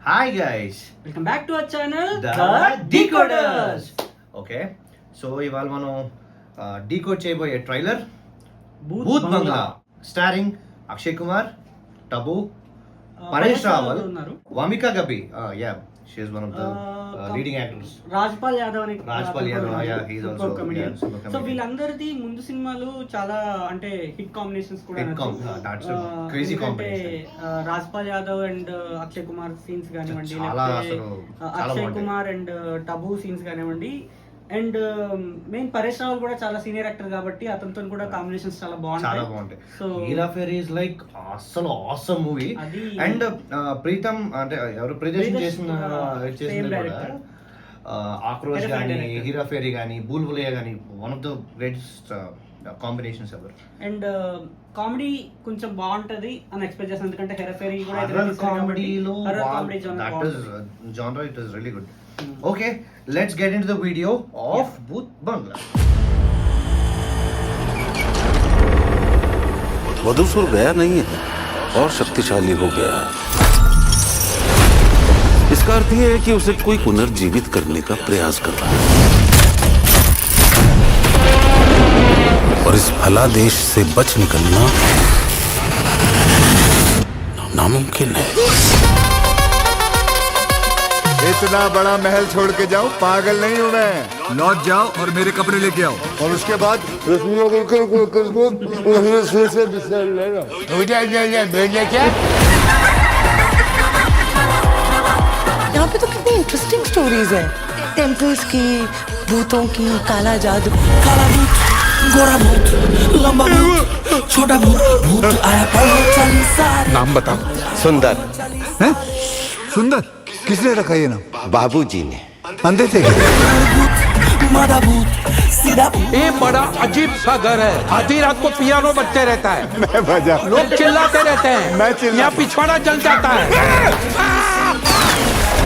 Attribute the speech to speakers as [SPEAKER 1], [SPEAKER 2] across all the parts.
[SPEAKER 1] Hi guys,
[SPEAKER 2] welcome back to our channel
[SPEAKER 1] the
[SPEAKER 2] the Decoders.
[SPEAKER 1] Okay, so ఇవాళ మనం decode చేయబోయే trailer
[SPEAKER 2] Bhoot
[SPEAKER 1] Bhoot Bangla
[SPEAKER 2] Bangla.
[SPEAKER 1] Starring Akshay Kumar, Tabu, Paresh Rawal,
[SPEAKER 2] ఉన్నారు.
[SPEAKER 1] Wamiqa Gabbi. Yeah, she is one of the leading actors.
[SPEAKER 2] Rajpal Yadav అని
[SPEAKER 1] Rajpal Yadav, yeah, he is also
[SPEAKER 2] super comedian.
[SPEAKER 1] super comedian.
[SPEAKER 2] So వీళ్ళందరిది ముందు సినిమాలు చాలా అంటే హిట్ కాంబినేషన్స్ కూడా
[SPEAKER 1] Hit
[SPEAKER 2] అనొచ్చు.
[SPEAKER 1] that's a crazy
[SPEAKER 2] ఎందుకంటే,
[SPEAKER 1] combination.
[SPEAKER 2] Rajpal Yadav and Akshay Kumar scenes కానివ్వండి,
[SPEAKER 1] చాలా
[SPEAKER 2] లేకపోతే,
[SPEAKER 1] అసలు చాలా
[SPEAKER 2] అక్షయ్
[SPEAKER 1] బాగుంటాయి.
[SPEAKER 2] కుమార్ అండ్ టబు సీన్స్ కానివ్వండి, అండ్ మెయిన్ పరేష్ రావల్ కూడా చాలా సీనియర్ యాక్టర్ కాబట్టి అతనితో కూడా కాంబినేషన్స్ చాలా
[SPEAKER 1] చాలా
[SPEAKER 2] బాగుంటాయి.
[SPEAKER 1] బాగుంటాయి.
[SPEAKER 2] So
[SPEAKER 1] Hera Pheri is like అసలు ఆసమ్ మూవీ.
[SPEAKER 2] అది
[SPEAKER 1] అండ్ ప్రీతం అంటే ఎవరు ప్రిజెషన్
[SPEAKER 2] ప్రియదర్శి
[SPEAKER 1] చేసిన
[SPEAKER 2] same
[SPEAKER 1] చేసింది కూడా
[SPEAKER 2] director.
[SPEAKER 1] ఆక్రోష్
[SPEAKER 2] Hera
[SPEAKER 1] కానీ,
[SPEAKER 2] director.
[SPEAKER 1] హీరా ఫెరీ కానీ, బుల్బులయ్య కానీ, one of the greatest combinations ever.
[SPEAKER 2] And comedy కొంచెం బాగుంటది అని ఎక్స్పెక్ట్ చేస్తాను, ఎందుకంటే హెరఫెరీ కూడా
[SPEAKER 1] హర్రర్ కామెడీలో
[SPEAKER 2] comedy
[SPEAKER 1] that is genre, it is really good. Okay, let's get into the video of Bhoot Bangla.
[SPEAKER 3] वधूसुर गया नहीं है और शक्तिशाली हो गया है। इसका अर्थ यह है कि उसे कोई पुनर्जीवित करने का प्रयास कर रहा है और इस फलादेश से बच निकलना नामुमकिन है।
[SPEAKER 4] इतना बड़ा महल छोड़ के जाऊं, पागल नहीं हूं मैं।
[SPEAKER 5] लौट जाओ और मेरे कपड़े लेके आओ।
[SPEAKER 4] और उसके बाद
[SPEAKER 6] यहाँ पे तो कितनी इंटरेस्टिंग स्टोरीज हैं, टेम्पल्स की, भूतों की, काला जादू।
[SPEAKER 7] काला भूत, गोरा भूत, लंबा भूत, छोटा भूत, भूत आया पड़ो चल सारे।
[SPEAKER 5] नाम बताओ।
[SPEAKER 8] सुंदर।
[SPEAKER 5] हैं? सुंदर किसने रखा ये नाम?
[SPEAKER 8] बाबूजी ने।
[SPEAKER 5] अंधे थे क्या?
[SPEAKER 7] भूत, मादा भूत, सीधा भूत।
[SPEAKER 9] ये बड़ा अजीब सा घर है। आधी रात को पियानो बजते रहता है,
[SPEAKER 4] मैं बजा।
[SPEAKER 9] लोग चिल्लाते रहते हैं,
[SPEAKER 4] मैं चिल्ला-
[SPEAKER 9] यहाँ पिछवाड़ा जल जाता है।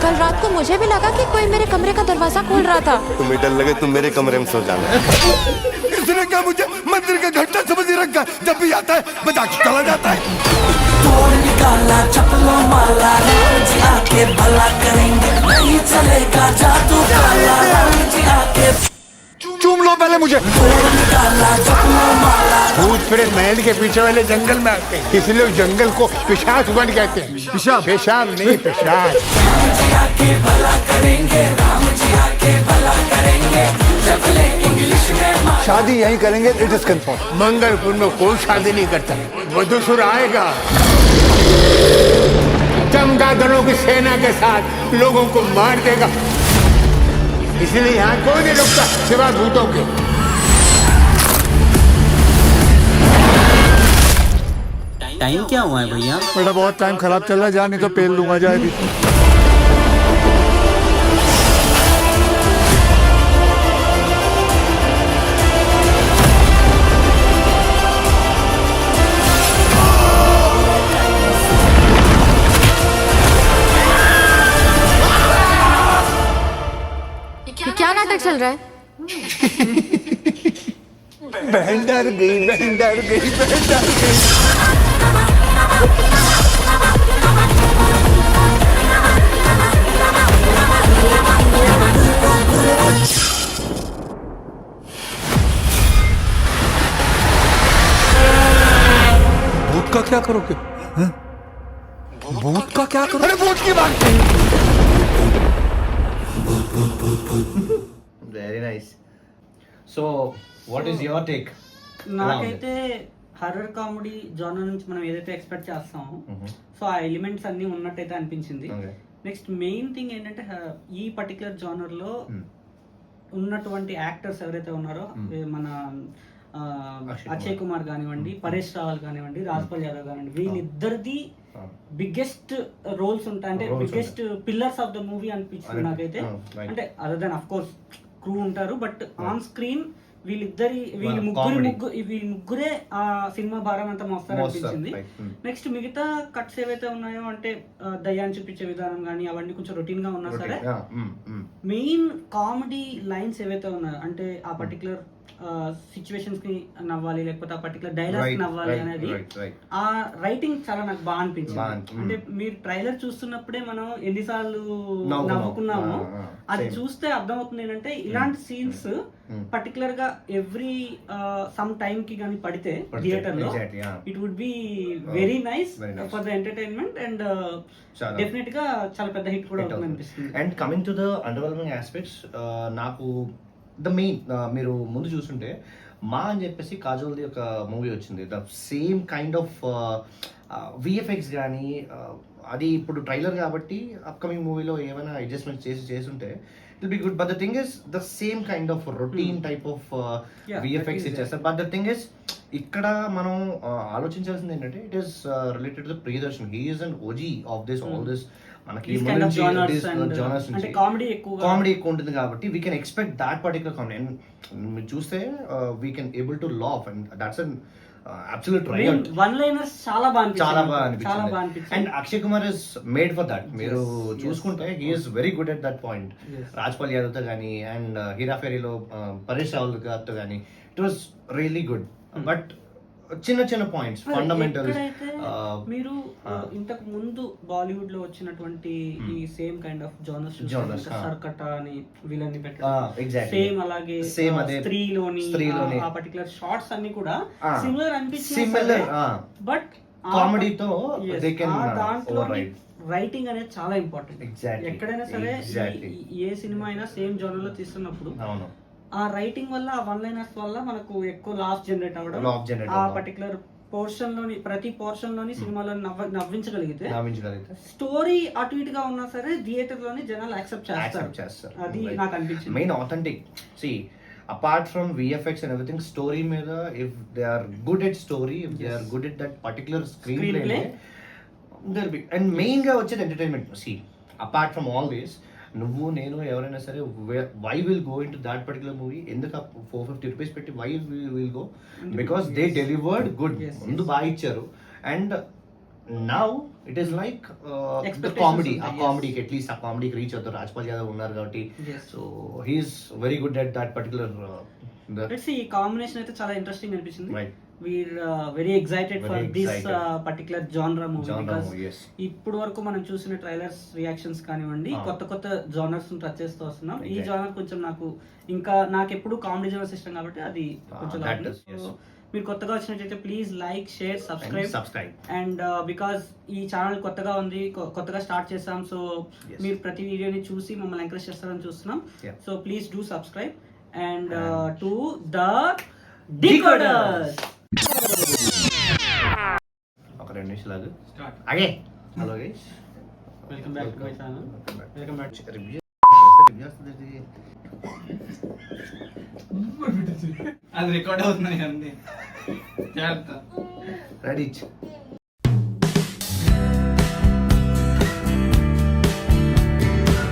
[SPEAKER 6] कल रात को मुझे भी लगा कि कोई मेरे कमरे का दरवाजा खोल रहा था।
[SPEAKER 8] तुम्हें डर लगे तुम मेरे कमरे में सो जाना।
[SPEAKER 4] इसने क्या मुझे मंदिर का घंटा समझ ही रखा है, जब भी आता है बजा के चला जाता है।
[SPEAKER 7] तोड़ निकाला चपलों माला, राम जी आके भला करेंगे, नहीं चलेगा जादू काला, राम जी आके
[SPEAKER 4] चूम लो पहले मुझे।
[SPEAKER 7] तोड़ निकाला चपलों माला।
[SPEAKER 4] भूत प्रेत महल के पीछे वाले जंगल में आते हैं, इसलिए उस जंगल को पिशाच वन कहते हैं।
[SPEAKER 5] पिशाब?
[SPEAKER 4] पेशाब नहीं, पिशाच।
[SPEAKER 7] राम जी आके भला करेंगे, राम जी आके भला करेंगे, चपले इंग्लिश में मार।
[SPEAKER 4] शादी यहीं करेंगे, इट इज कंफर्म। मंगलपुर में कोई शादी नहीं करता, वधूसुर आएगा चमगादड़ों की सेना के साथ, लोगों को मार देगा। इसलिए यहाँ कोई नहीं रुकता सिवाय भूतों के।
[SPEAKER 2] टाइम क्या हुआ है भैया?
[SPEAKER 4] बेटा बहुत टाइम खराब चल रहा है, जा नहीं तो पेल लूंगा, जाए भी।
[SPEAKER 6] ये क्या नाटक चल रहा है?
[SPEAKER 4] बहन डर गई, बहन डर गई, बहन डर गई।
[SPEAKER 9] भूत का क्या करोगे? भूत का क्या करोगे?
[SPEAKER 4] अरे भूत की बात
[SPEAKER 1] very nice. So what is your take?
[SPEAKER 2] నాకైతే హర్రర్ కామెడీ జానర్ నుంచి మనం ఏదైతే ఎక్స్పెక్ట్ చేస్తామో, సో ఆ ఎలిమెంట్స్ అన్ని ఉన్నట్టయితే అనిపించింది. నెక్స్ట్ మెయిన్ థింగ్ ఏంటంటే, ఈ పర్టికులర్ జానర్ లో ఉన్నటువంటి యాక్టర్స్ ఎవరైతే ఉన్నారో, మన అక్షయ్ కుమార్ కానివ్వండి, పరేష్ రావల్ కానివ్వండి, రాజ్పాల్ యాదవ్ కానివ్వండి, వీళ్ళిద్దరిది బిగ్గెస్ట్ రోల్స్ ఉంటాయి. అంటే biggest pillars of the movie అనిపించింది నాకైతే. అంటే other than of course crew ఉంటారు, బట్ ఆన్ స్క్రీన్ వీళ్ళ ముగ్గురే ఆ సినిమా భారం అంతా మోస్తారు అనిపించింది. నెక్స్ట్ మిగతా కట్స్ ఏవైతే ఉన్నాయో, అంటే దయ్యాన్ని చూపించే విధానం కానీ అవన్నీ కొంచెం రొటీన్ గా ఉన్నా సరే, మెయిన్ కామెడీ లైన్స్ ఏవైతే ఉన్నాయో, అంటే ఆ పర్టికులర్ సిచ్యువేషన్స్ కి నవ్వాలి, లేకపోతే ఆ పర్టికులర్ డైలాగ్
[SPEAKER 1] Right,
[SPEAKER 2] నవ్వాలి
[SPEAKER 1] right,
[SPEAKER 2] అనేది
[SPEAKER 1] right.
[SPEAKER 2] ఆ రైటింగ్ చాలా నాకు బాగా అనిపించింది.
[SPEAKER 1] బాగా,
[SPEAKER 2] అంటే మీరు ట్రైలర్ చూస్తున్నప్పుడే మనం ఎన్నిసార్లు
[SPEAKER 1] నవ్వుకున్నాం.
[SPEAKER 2] నవ్వుకున్నాము అది
[SPEAKER 1] same.
[SPEAKER 2] చూస్తే అర్థమవుతుంది ఏంటంటే ఇలాంటి సీన్స్ పర్టికులర్ గా ఎవ్రీ సమ్ టైమ్ కి కానీ పడితే థియేటర్ లో
[SPEAKER 1] exactly, yeah.
[SPEAKER 2] It would be very nice
[SPEAKER 1] very nice.
[SPEAKER 2] For the entertainment and
[SPEAKER 1] చాలా.
[SPEAKER 2] డెఫినెట్ గా చాలా పెద్ద హిట్ కూడా అవుతుంది అనిపిస్తుంది.
[SPEAKER 1] And coming to the underwhelming aspects, నాకు ద మెయిన్ మీరు ముందు చూస్తుంటే మా అని చెప్పేసి కాజోల్ది ఒక మూవీ వచ్చింది, the same kind of VFX కానీ అది ఇప్పుడు ట్రైలర్ కాబట్టి అప్కమింగ్ మూవీలో ఏమైనా అడ్జస్ట్మెంట్ చేస్తుంటే it be good. But the thing is the same kind of routine type of VFX ఇచ్చేస్తారు. బట్ ద థింగ్ ఇస్ ఇక్కడ మనం ఆలోచించాల్సింది ఏంటంటే it is related to Priyadarshan. He is an OG of this all this మనకి genres
[SPEAKER 2] అంటే comedy
[SPEAKER 1] ఎక్కువ ఉంటుంది కాబట్టి we can expect that particular comedy. And మీరు చూస్తే we can able to laugh and that's an absolute right.
[SPEAKER 2] One liners చాలా బాగా
[SPEAKER 1] అనిపించింది. And Akshay Kumar is made for that. మీరు చూసుకుంటే he is very good at that point. Rajpal Yadav తో కానీ and Heera ఫెరీలో Paresh రావుల్ గారితో కానీ it was really good. But చిన్న పాయింట్స్ ఫండమెంటల్.
[SPEAKER 2] మీరు ఇంతకు ముందు బాలీవుడ్ లో వచ్చినటువంటి ఈ same kind of genres Sarkata అని వీళ్ళని పెట్టడం, సేమ్ అలాగే స్త్రీలోని ఆ పర్టికులర్ షార్ట్స్ అన్ని కూడా సిమిలర్ అనిపించింది. బట్
[SPEAKER 1] కామెడీతో
[SPEAKER 2] దాంట్లో రైటింగ్ అనేది చాలా ఇంపార్టెంట్. ఎక్కడైనా సరే ఏ సినిమా అయినా సేమ్ జోనర్ లో తీస్తున్నప్పుడు ఆ రైటింగ్ వల్ల ఆ వన్ లైనర్స్ వల్ల మనకు ఎక్కువ లాఫ్ జనరేట్ అవ్వడం, ఆ పర్టికులర్ పోర్షన్ లోని ప్రతి పోర్షన్ లోని సినిమాలో నవ్వించగలిగితే స్టోరీ అటు ఇటుగా ఉన్నా సరే థియేటర్ లోని జనాలు యాక్సెప్ట్ చేస్తారు. అది నాకు అనిపించింది
[SPEAKER 1] మెయిన్ ఆథెంటిక్. సి apart from VFX and everything, story మీద if they are good at story, if they are good at that particular screenplay, there'll be, and main గా వచ్చేది entertainment. See, apart from all this, నువ్వు నేను ఎవరైనా సరే why will go in to that particular movie? ఎందుకు $450 పెట్టి why will go? Because they delivered good. ముందు బాగా ఇచ్చారు and now it is like comedy. ఆ కామెడీకి అట్లీస్ట్ ఆ కామెడీకి రీచ్ అవుతారు. రాజ్పాల్ యాదవ్ ఉన్నారు కాబట్టి so he's very good at that particular.
[SPEAKER 2] ఈ కాంబినేషన్ అయితే చాలా ఇంట్రెస్టింగ్ అనిపించింది. We're very excited for this particular genre movie because ఇప్పుడు వరకు మనం చూసిన ట్రైలర్స్ రియాక్షన్స్ కానివ్వండి, కొత్త జానర్స్ టచ్ చేస్తూ వస్తున్నాం. ఈ జానర్ కొంచెం నాకు ఎప్పుడు కామెడీ జానర్స్ ఇష్టం కాబట్టి అది కొంచెం. మీరు కొత్తగా వచ్చినట్టయితే please like, share, subscribe. And because ఈ ఛానల్ కొత్తగా ఉంది, కొత్తగా స్టార్ట్ చేసాం. సో మీరు ప్రతి వీడియోని చూసి మమ్మల్ని ఎంకరేజ్ చేస్తారని చూస్తున్నాం. So please do subscribe and to the Decoders.
[SPEAKER 1] ఒక 2 నిమిషాలు అగే. Hello guys,
[SPEAKER 2] welcome back to my channel. Welcome back.
[SPEAKER 1] Review
[SPEAKER 2] అది రికార్డ్ అవుతుంది.
[SPEAKER 1] రెడీ